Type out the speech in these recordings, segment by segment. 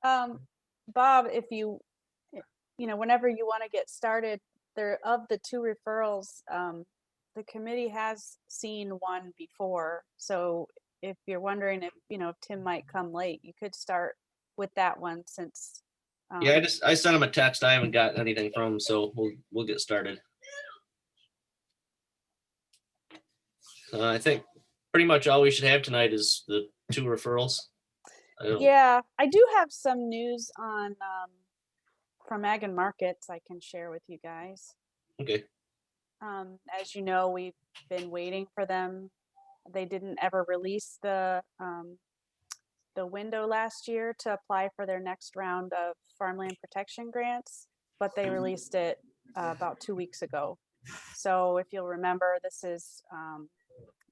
Bob, if you, whenever you want to get started, there of the two referrals, the committee has seen one before. So if you're wondering if Tim might come late, you could start with that one since, Yeah, um, I sent him a text. I haven't got anything from him, so we'll get started. I think pretty much all we should have tonight is the two referrals. I don't. yeah, I do have some news on, from Ag and Markets I can share with you guys. Okay. As you know, we've been waiting for them. They didn't ever release the window last year to apply for their next round of farmland protection grants, but they released it about 2 weeks ago. So if you'll remember, this is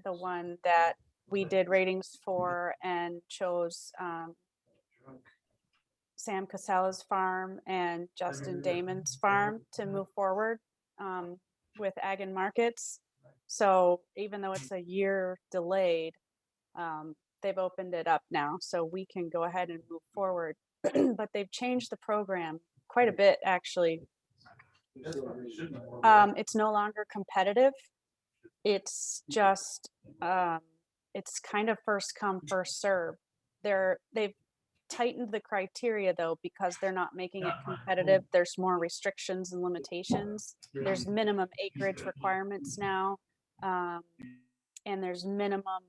the one that we did ratings for and chose Sam Casella's farm and Justin Damon's farm to move forward with Ag and Markets. So even though it's a year delayed, they've opened it up now, so we can go ahead and move forward. But they've changed the program quite a bit, actually. It's no longer competitive. It's just it's kind of first come, first serve. They've tightened the criteria though because they're not making it competitive. There's more restrictions and limitations. There's minimum acreage requirements now, and there's minimum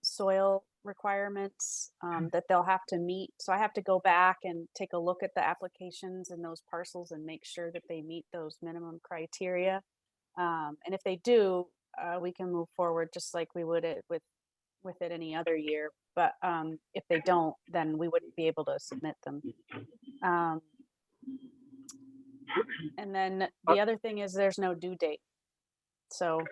soil requirements that they'll have to meet. So I have to go back and take a look at the applications and those parcels and make sure that they meet those minimum criteria. And if they do, we can move forward just like we would with it any other year. But if they don't, then we wouldn't be able to submit them. And then the other thing is there's no due date. So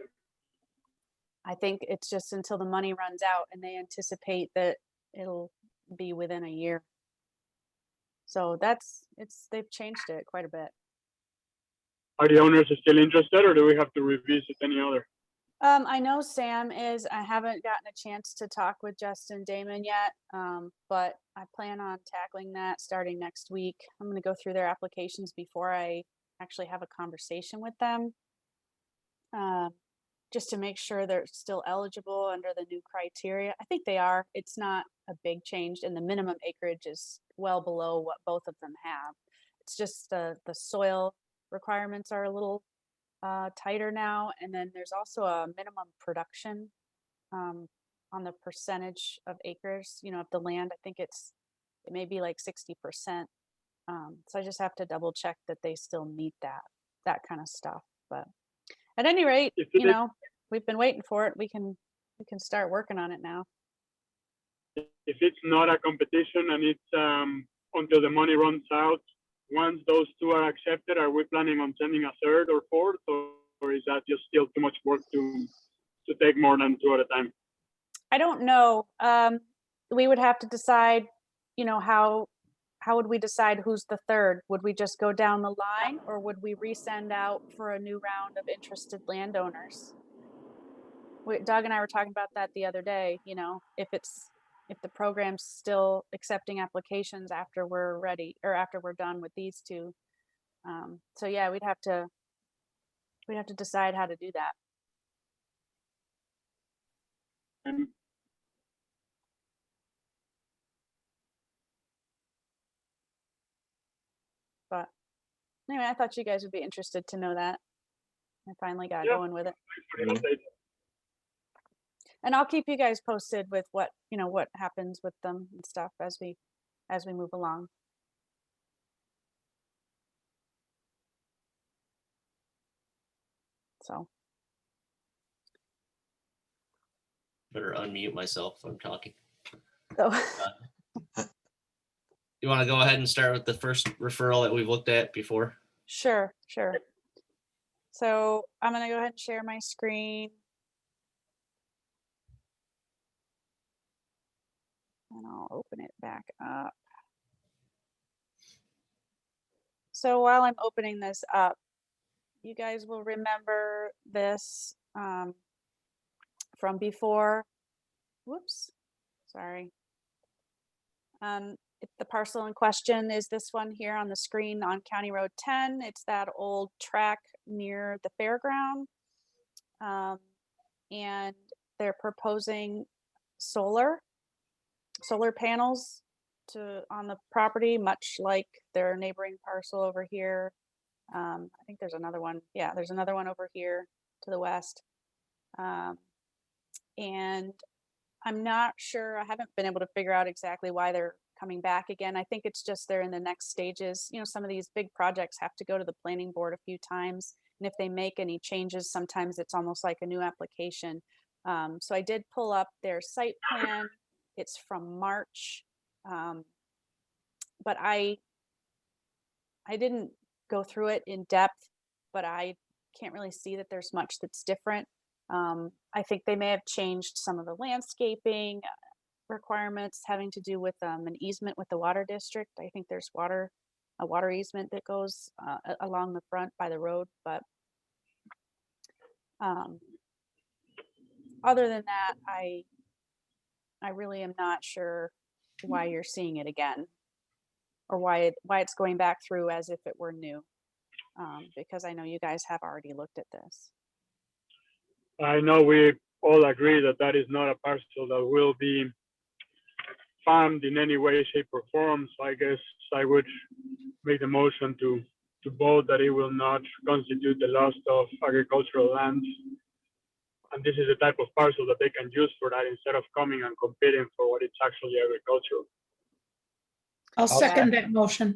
I think it's just until the money runs out, and they anticipate that it'll be within a year. So they've changed it quite a bit. Are the owners still interested, or do we have to revisit any other? I know Sam is. I haven't gotten a chance to talk with Justin Damon yet, but I plan on tackling that starting next week. I'm going to go through their applications before I actually have a conversation with them, just to make sure they're still eligible under the new criteria. I think they are. It's not a big change, and the minimum acreage is well below what both of them have. It's just the soil requirements are a little tighter now, and then there's also a minimum production on the percentage of acres. Of the land, I think it may be like 60%. So I just have to double check that they still meet that kind of stuff. But at any rate, we've been waiting for it. We can start working on it now. If it's not a competition and it's until the money runs out, once those two are accepted, are we planning on sending a third or fourth, or is that just still too much work to take more than two at a time? I don't know. We would have to decide, how would we decide who's the third? Would we just go down the line, or would we resend out for a new round of interested landowners? Doug and I were talking about that the other day, if the program's still accepting applications after we're ready or after we're done with these two. So yeah, we'd have to decide how to do that. But anyway, I thought you guys would be interested to know that. I finally got going with it. And I'll keep you guys posted with what happens with them and stuff as we move along. So Better unmute myself if I'm talking. So You want to go ahead and start with the first referral that we've looked at before? Sure. So I'm going to go ahead and share my screen. And I'll open it back up. So while I'm opening this up, you guys will remember this from before. Whoops, sorry. The parcel in question is this one here on the screen on County Road 10. It's that old track near the fairground. And they're proposing solar panels on the property, much like their neighboring parcel over here. I think there's another one. Yeah, there's another one over here to the west. And I'm not sure, I haven't been able to figure out exactly why they're coming back again. I think it's just they're in the next stages. You know, some of these big projects have to go to the planning board a few times. And if they make any changes, sometimes it's almost like a new application. So I did pull up their site plan. It's from March. But I didn't go through it in depth, but I can't really see that there's much that's different. I think they may have changed some of the landscaping requirements having to do with an easement with the water district. I think there's a water easement that goes along the front by the road, but other than that, I really am not sure why you're seeing it again, or why it's going back through as if it were new, because I know you guys have already looked at this. I know we all agree that that is not a parcel that will be farmed in any way, shape, or form. So I guess I would make the motion to vote that it will not constitute the loss of agricultural lands. And this is the type of parcel that they can use for that instead of coming and competing for what it's actually agricultural. I'll second that motion.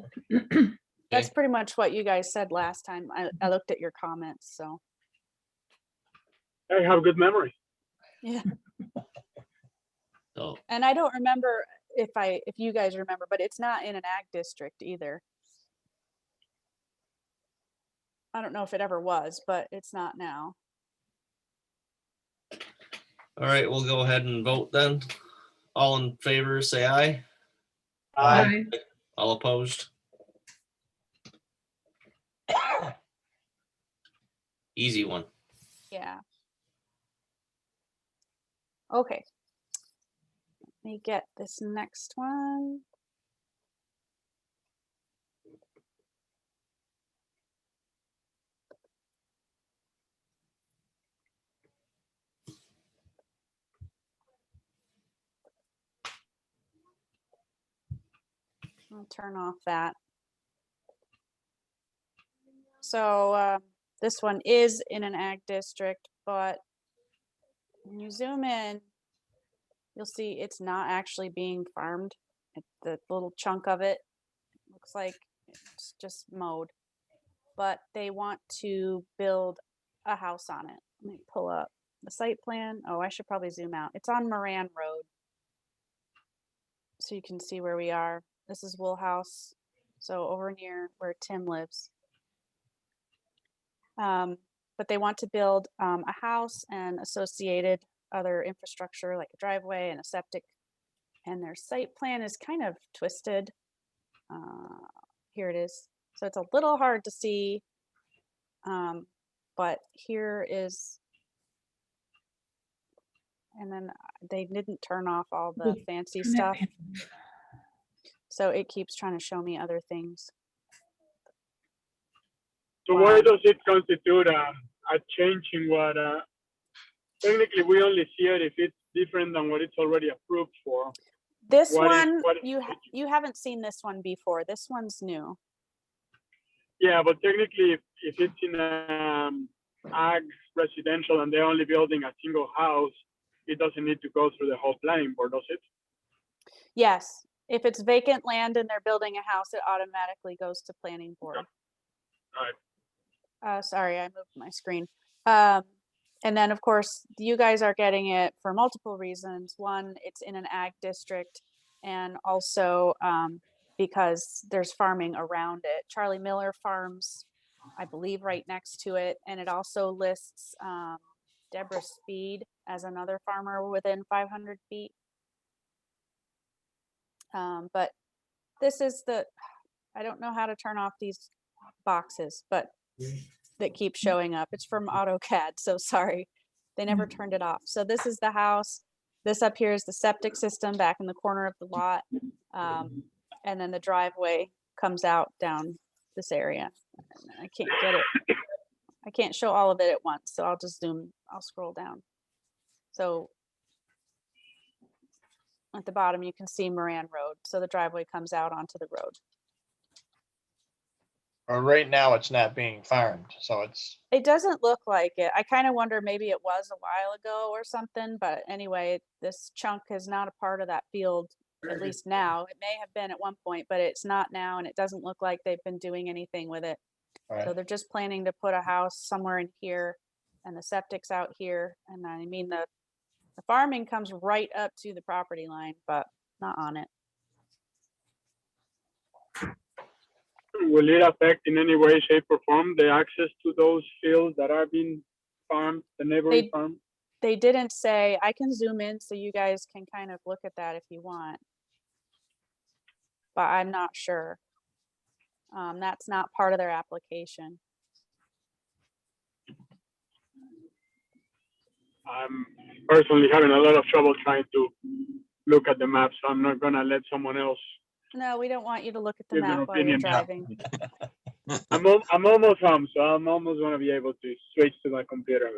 That's pretty much what you guys said last time. I looked at your comments, so. I have good memory. Yeah. So, And I don't remember if you guys remember, but it's not in an ag district either. I don't know if it ever was, but it's not now. all right, we'll go ahead and vote then. All in favor, say aye. Aye. All opposed? Easy one. Yeah. Okay. Let me get this next one. I'll turn off that. So this one is in an ag district, but when you zoom in, you'll see it's not actually being farmed. The little chunk of it looks like it's just mowed, but they want to build a house on it. Let me pull up the site plan. Oh, I should probably zoom out. It's on Moran Road. So you can see where we are. This is Woolhouse. So over near where Tim lives. But they want to build a house and associated other infrastructure like a driveway and a septic. And their site plan is kind of twisted. Here it is. So it's a little hard to see. But here is, and then they didn't turn off all the fancy stuff. So it keeps trying to show me other things. So why does it constitute a change in what, technically we only see it if it's different than what it's already approved for? This one, you haven't seen this one before. This one's new. Yeah, but technically if it's in ag residential and they're only building a single house, it doesn't need to go through the whole planning board, does it? Yes, if it's vacant land and they're building a house, it automatically goes to planning board. All right. Sorry, I moved my screen. And then of course, you guys are getting it for multiple reasons. One, it's in an ag district, and also because there's farming around it. Charlie Miller farms, I believe, right next to it. And it also lists Deborah Speed as another farmer within 500 feet. But this is I don't know how to turn off these boxes, but that keeps showing up. It's from AutoCAD, so sorry. They never turned it off. So this is the house. This up here is the septic system back in the corner of the lot. and then the driveway comes out down this area. I can't get it. I can't show all of it at once, so I'll scroll down. So at the bottom, you can see Moran Road. So the driveway comes out onto the road. Or right now, it's not being farmed, so it's, It doesn't look like it. I kind of wonder maybe it was a while ago or something, but anyway, this chunk is not a part of that field, at least now. It may have been at one point, but it's not now, and it doesn't look like they've been doing anything with it. So right, they're just planning to put a house somewhere in here, and the septic's out here. And I mean, the farming comes right up to the property line, but not on it. Will it affect in any way, shape, or form the access to those fields that are being farmed, the neighboring They- farm? They didn't say, I can zoom in so you guys can kind of look at that if you want. But I'm not sure. That's not part of their application. I'm personally having a lot of trouble trying to look at the map, so I'm not gonna let someone else. No, we don't want you to look at the Give your map while you're opinion. driving. I'm almost home, so I'm almost gonna be able to switch to my computer.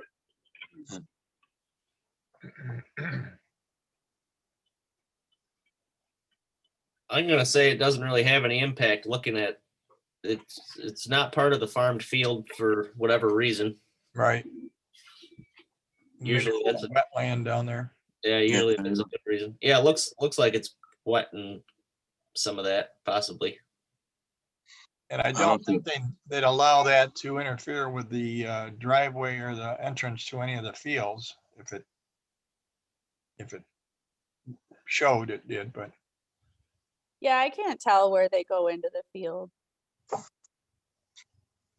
I'm gonna say it doesn't really have any impact looking at, it's not part of the farmed field for whatever reason. right. Usually Maybe that's a- wetland down there. Yeah, usually there's a good reason. Yeah, it looks like it's wet and some of that possibly. And I don't don't think they'd allow that to interfere with the driveway or the entrance to any of the fields if it showed it did, but Yeah, I can't tell where they go into the field.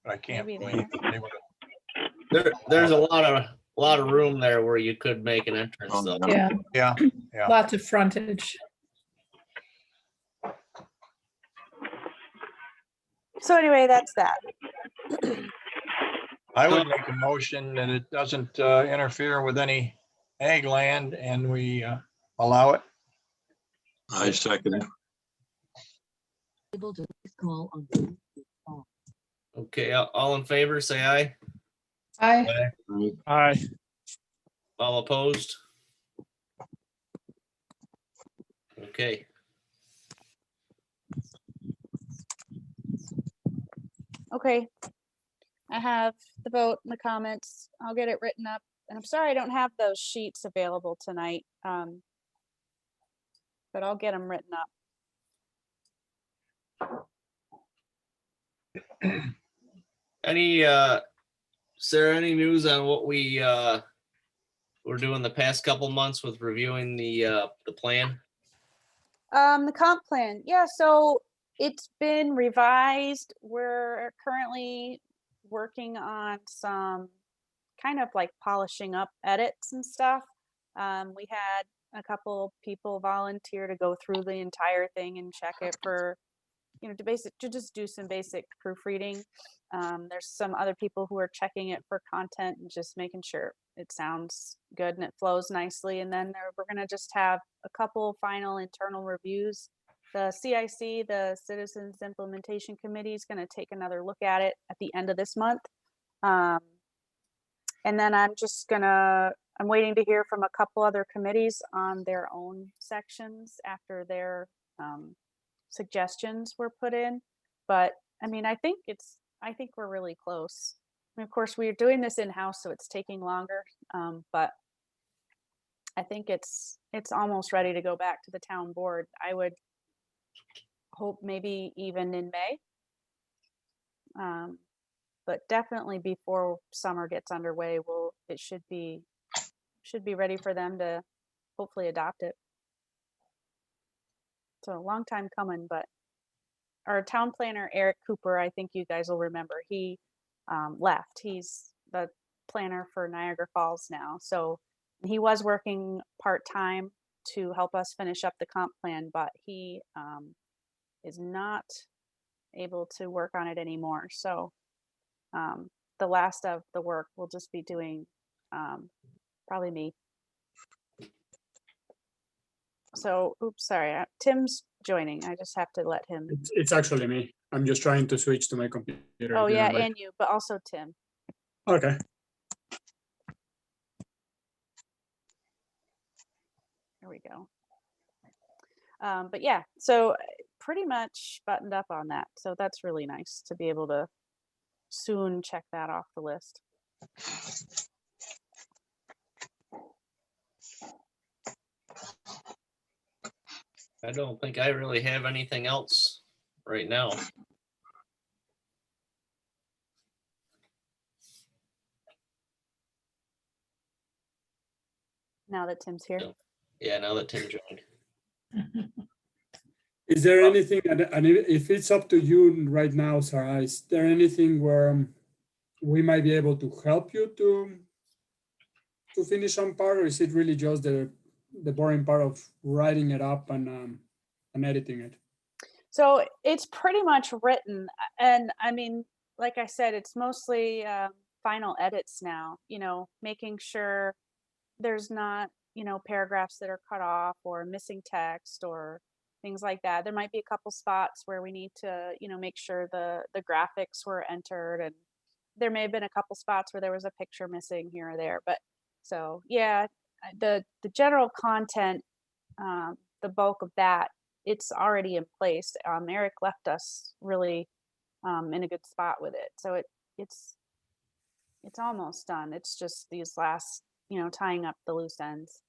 I can't Maybe believe they would. There's a lot of room there where you could make an entrance Oh, though. yeah. Yeah, Yeah, lots of frontage. So anyway, that's that. I would make a motion that it doesn't interfere with any ag land and we allow it. I second it. Able to please call on. Okay, all in favor, say aye. Aye. Aye. All opposed? Okay. Okay. I have the vote and the comments. I'll get it written up. And I'm sorry I don't have those sheets available tonight. But I'll get them written up. Any, Sarah, any news on what we were doing the past couple months with reviewing the plan? The comp plan, yeah, so it's been revised. We're currently working on some kind of like polishing up edits and stuff. We had a couple people volunteer to go through the entire thing and check it for, to just do some basic proofreading. There's some other people who are checking it for content and just making sure it sounds good and it flows nicely. And then we're gonna just have a couple final internal reviews. The CIC, the Citizens Implementation Committee, is gonna take another look at it at the end of this month. And then I'm waiting to hear from a couple other committees on their own sections after their suggestions were put in. But I mean, I think we're really close. And of course, we're doing this in-house, so it's taking longer. But I think it's almost ready to go back to the town board. I would hope maybe even in May. But definitely before summer gets underway, it should be ready for them to hopefully adopt it. So a long time coming, but our town planner, Eric Cooper, I think you guys will remember, he left. He's the planner for Niagara Falls now. So he was working part-time to help us finish up the comp plan, but he is not able to work on it anymore. So the last of the work will just be doing probably me. So, oops, sorry. Tim's joining. I just have to let him. It's actually me. I'm just trying to switch to my computer. Oh, here, yeah, like- and you, but also Tim. Okay. There we go. But yeah, so pretty much buttoned up on that. So that's really nice to be able to soon check that off the list. I don't think I really have anything else right now. Now that Tim's here. Yeah, now that Tim joined. Is there anything, and if it's up to you right now, Sarah, is there anything where we might be able to help you to finish some part, or is it really just the boring part of writing it up and editing it? So it's pretty much written. And I mean, like I said, it's mostly final edits now, you know, making sure there's not, you know, paragraphs that are cut off or missing text or things like that. There might be a couple spots where we need to, you know, make sure the graphics were entered, and there may have been a couple spots where there was a picture missing here or there. But so yeah, the general content, the bulk of that, it's already in place. Eric left us really in a good spot with it. So it's almost done. It's just these last, you know, tying up the loose ends.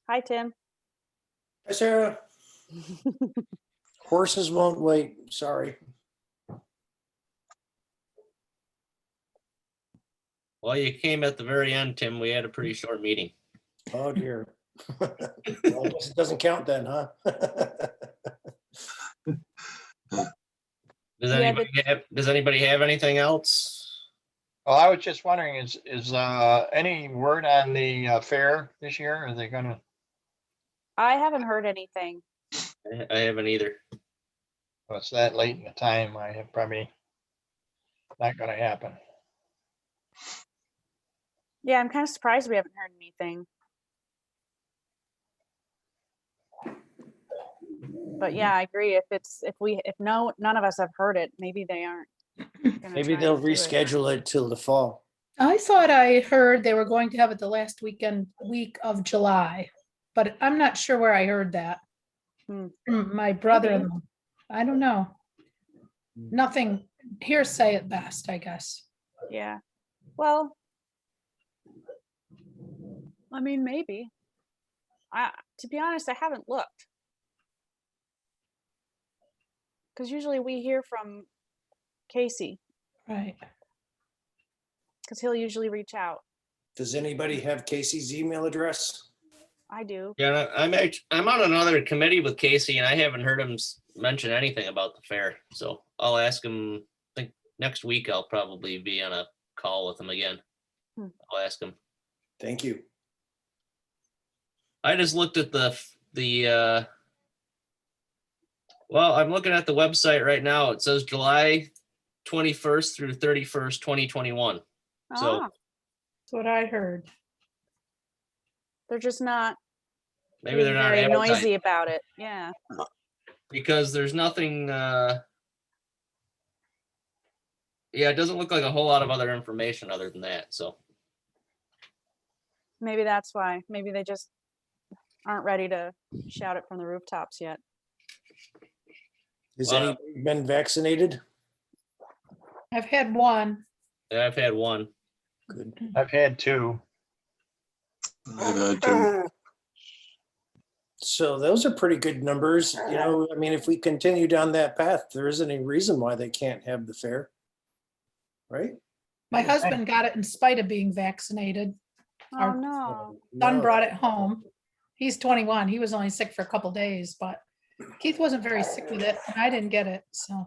Hi, Tim. Hi, Sarah. Horses won't wait. Sorry. Well, you came at the very end, Tim. We had a pretty short meeting. Oh, dear. Well, I guess it doesn't count then, huh? Does anybody have anything else? Well, I was just wondering, is any word on the fair this year? Are they gonna? I haven't heard anything. I haven't either. Well, it's that late in the time. I have probably not gonna happen. Yeah, I'm kind of surprised we haven't heard anything. But yeah, I agree. If none of us have heard it, maybe they aren't. gonna Maybe try they'll to do it. reschedule it till the fall. I thought I heard they were going to have it the last week of July, but I'm not sure where I heard that. Hmm. From my brother-in-law. I don't know. Nothing, hearsay at best, I guess. Yeah. Well, I mean, maybe. To be honest, I haven't looked. Because usually we hear from Casey, Right. because he'll usually reach out. Does anybody have Casey's email address? I do. Yeah, I'm on another committee with Casey, and I haven't heard him mention anything about the fair. So I'll ask him. I think next week I'll probably be on a call with him again. Hmm. I'll ask him. Thank you. I just looked at well, I'm looking at the website right now. It says July 21st through 31st, 2021. So- Ah, That's what I heard. they're just not Maybe they're being not very advertising noisy about it. Yeah. because there's nothing. Yeah, it doesn't look like a whole lot of other information other than that. So Maybe that's why. Maybe they just aren't ready to shout it from the rooftops yet. Has Well, anybody been vaccinated? I've had one. yeah, I've had one. Good. I've had two. I've had two. So those are pretty good numbers. You know, I mean, if we continue down that path, there isn't any reason why they can't have the fair. Right? My husband got it in spite of being vaccinated. Oh, Our no. Son No. brought it home. He's 21. He was only sick for a couple days, but Keith wasn't very sick with it, and I didn't get it, so.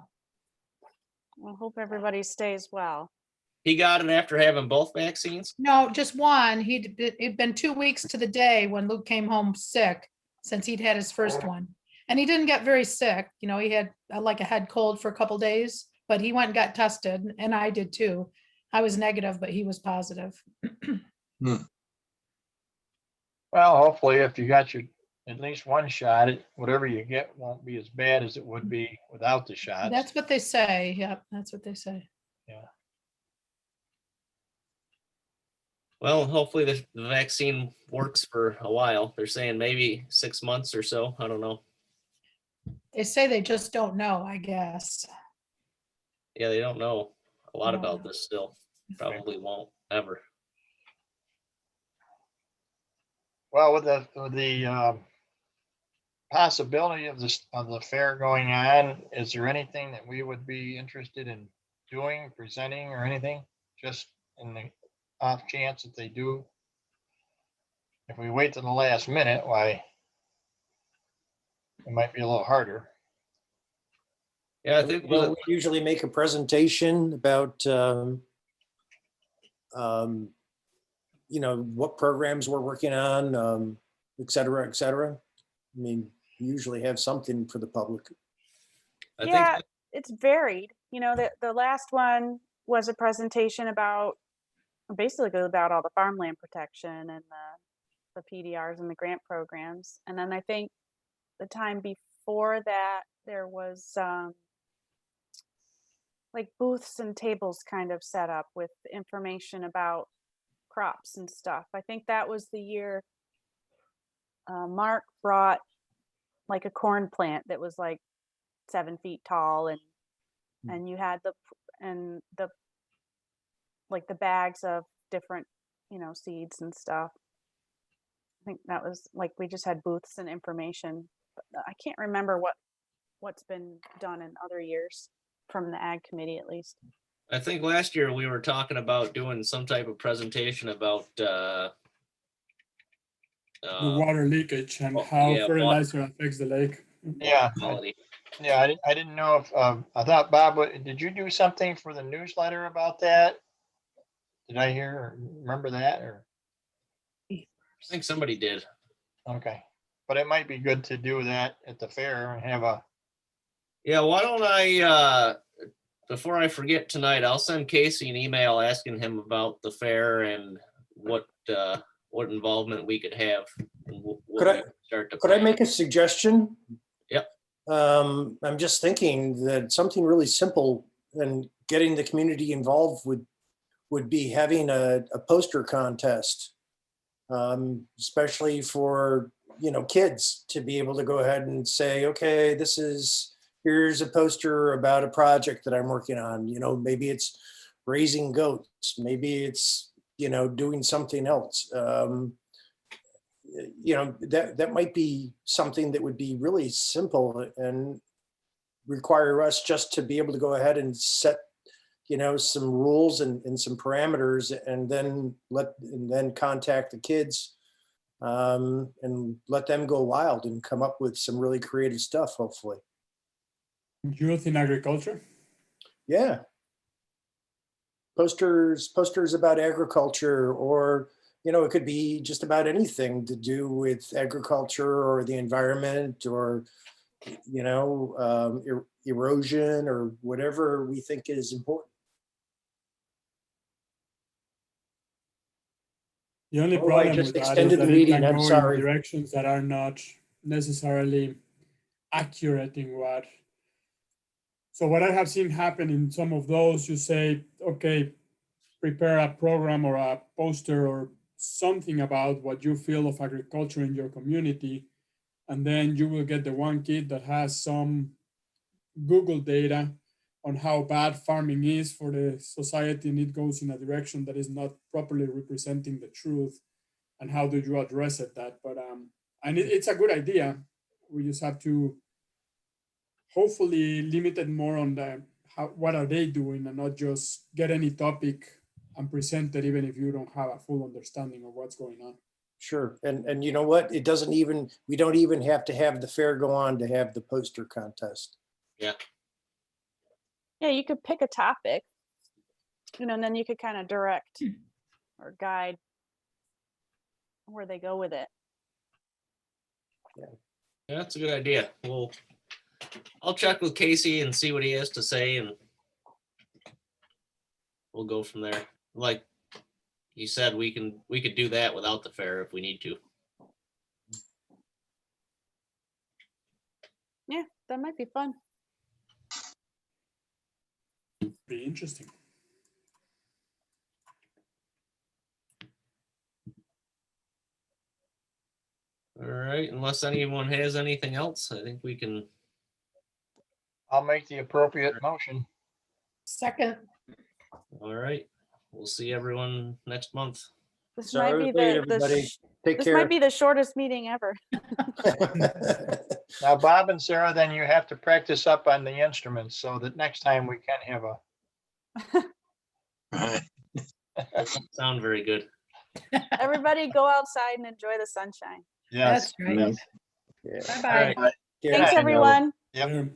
I hope everybody stays well. He got it after having both vaccines. No, just one. It'd been 2 weeks to the day when Luke came home sick, since he'd had his first one. And he didn't get very sick, you know, he had like a head cold for a couple days, but he went and got tested, and I did too. I was negative, but he was positive. Well, hopefully if you got your, at least one shot, whatever you get won't be as bad as it would be without the shots. That's what they say. Yep, that's what they say. Well, hopefully the vaccine works for a while. They're saying maybe 6 months or so. I don't know. They say they just don't know, I guess. Yeah, they don't know a lot No. about this still. Probably won't ever. Well, with the possibility of the fair going on, is there anything that we would be interested in doing, presenting, or anything? Just in the off chance that they do. If we wait to the last minute, why? It might be a little harder. Yeah, I think You know, we usually make a presentation about, you know, what programs we're working on, et cetera, et cetera. I mean, we usually have something for the public. I Yeah, think it's varied. You know, the last one was a presentation about basically about all the farmland protection and the PDRs and the grant programs. And then I think the time before that there was like booths and tables kind of set up with information about crops and stuff. I think that was the year Mark brought like a corn plant that was like 7 feet tall, and you had the like the bags of different, you know, seeds and stuff. I think that was like we just had booths and information. But I can't remember what's been done in other years from the ag committee at least. I think last year we were talking about doing some type of presentation about The water leakage and oh, how yeah, fertilizer affects the lake. Yeah, quality. I didn't know if, I thought, Bob, did you do something for the newsletter about that? Did I hear, or remember that, or, I think somebody did. okay. But it might be good to do that at the fair and have a, Yeah, why don't I before I forget tonight, I'll send Casey an email asking him about the fair and what involvement we could have. And what Could we I- could start to Could I plan. make a suggestion? Yep. I'm just thinking that something really simple and getting the community involved would be having a poster contest. Especially for, you know, kids to be able to go ahead and say, okay, here's a poster about a project that I'm working on. You know, maybe it's raising goats, maybe it's, you know, doing something else. You know, that might be something that would be really simple and require us just to be able to go ahead and set, you know, some rules and some parameters, and then contact the kids and let them go wild and come up with some really creative stuff, hopefully. Youth in agriculture. Yeah. Posters about agriculture, or, you know, it could be just about anything to do with agriculture or the environment, or, you know, erosion, or whatever we think is important. The only Oh, I problem just with that is extended that the it meeting, can I'm go in sorry. directions that are not necessarily accurate in what. So what I have seen happen in some of those, you say, okay, prepare a program or a poster or something about what you feel of agriculture in your community, and then you will get the one kid that has some Google data on how bad farming is for the society, and it goes in a direction that is not properly representing the truth. And how do you address it? But and it's a good idea. We just have to hopefully limit it more on what are they doing, and not just get any topic and present it, even if you don't have a full understanding of what's going on. Sure. And you know what? We don't even have to have the fair go on to have the poster contest. Yeah. Yeah, you could pick a topic, you know, and then you could kind of direct or guide where they go with it. Yeah, that's a good idea. I'll check with Casey and see what he has to say, and we'll go from there. Like you said, we could do that without the fair if we need to. Yeah, that might be fun. Be interesting. All right, unless anyone has anything else, I think we can. I'll make the appropriate motion. Second, All right, we'll see everyone next month. This So might have a be good day, the everybody. Take this care. might be the shortest meeting ever. Now, Bob and Sarah, then you have to practice up on the instruments so that next time we can have a, Right. Sound very good. Everybody go outside and enjoy the sunshine. yes. that's right. Yes. Yeah. Bye-bye. All right. Yeah. Thanks, Yeah. everyone. Yep. Um,